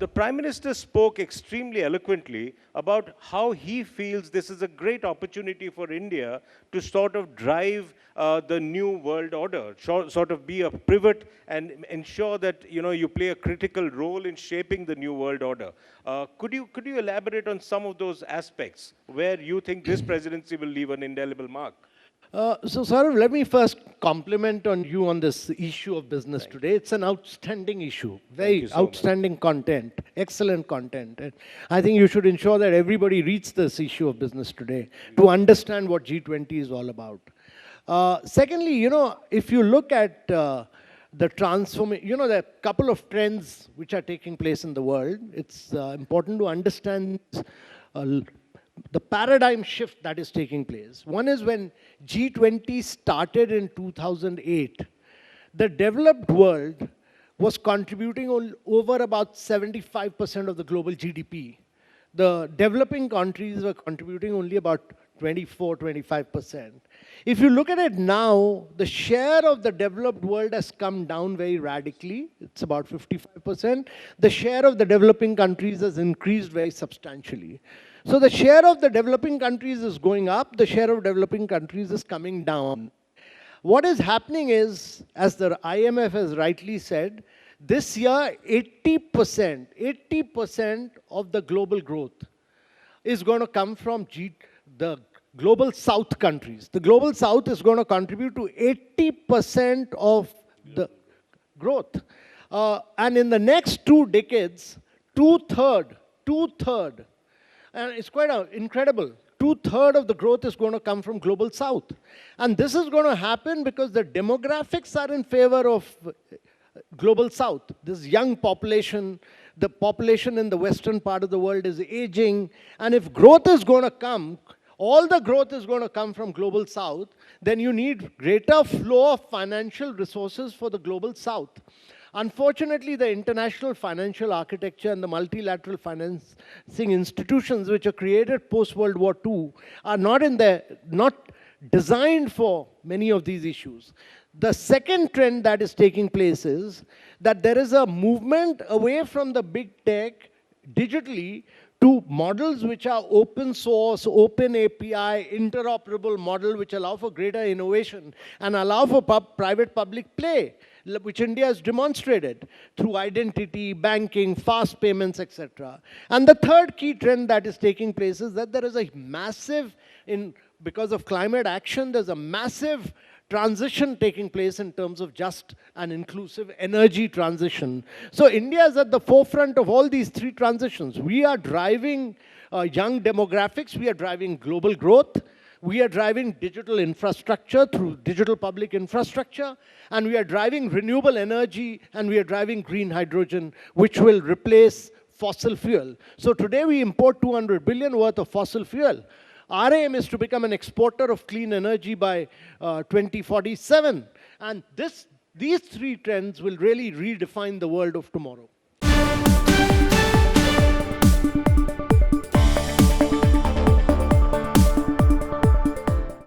the Prime Minister spoke extremely eloquently about how he feels this is a great opportunity for India to sort of drive the new world order, sort of be a pivot and ensure that you play a critical role in shaping the new world order. Could you elaborate on some of those aspects where you think this presidency will leave an indelible mark? So, Sourav, let me first compliment on you on this issue of business today. It's an outstanding issue, very outstanding content, excellent content. And I think you should ensure that everybody reads this issue of business today to understand what G20 is all about. Secondly, if you look at the transformation, there are a couple of trends which are taking place in the world. It's important to understand the paradigm shift that is taking place. One is when G20 started in 2008, the developed world was contributing over about 75% of the global GDP. The developing countries were contributing only about 24-25%. If you look at it now, the share of the developed world has come down very radically. It's about 55%. The share of the developing countries has increased very substantially. So the share of the developing countries is going up, the share of developing countries is coming down. What is happening is, as the IMF has rightly said, this year 80% of the global growth is going to come from the global south countries. The global south is going to contribute to 80% of the growth. And in the next 2 decades, two-third, and it's quite incredible, 2/3 of the growth is going to come from global south. And this is going to happen because the demographics are in favor of global south. This young population, the population in the western part of the world is aging. And if growth is going to come, all the growth is going to come from global south, then you need greater flow of financial resources for the global south. Unfortunately, the international financial architecture and the multilateral financing institutions which are created post-World War II are not designed for many of these issues. The second trend that is taking place is that there is a movement away from the big tech digitally to models which are open source, open API, interoperable model which allow for greater innovation and allow for private-public play, which India has demonstrated through identity, banking, fast payments, etc. And the third key trend that is taking place is that there is a massive, because of climate action, there's a massive transition taking place in terms of just an inclusive energy transition. So India is at the forefront of all these 3 transitions. We are driving young demographics, we are driving global growth, we are driving digital infrastructure through digital public infrastructure, and we are driving renewable energy, and we are driving green hydrogen, which will replace fossil fuel. So today we import 200 billion worth of fossil fuel. Our aim is to become an exporter of clean energy by 2047. And these 3 trends will really redefine the world of tomorrow.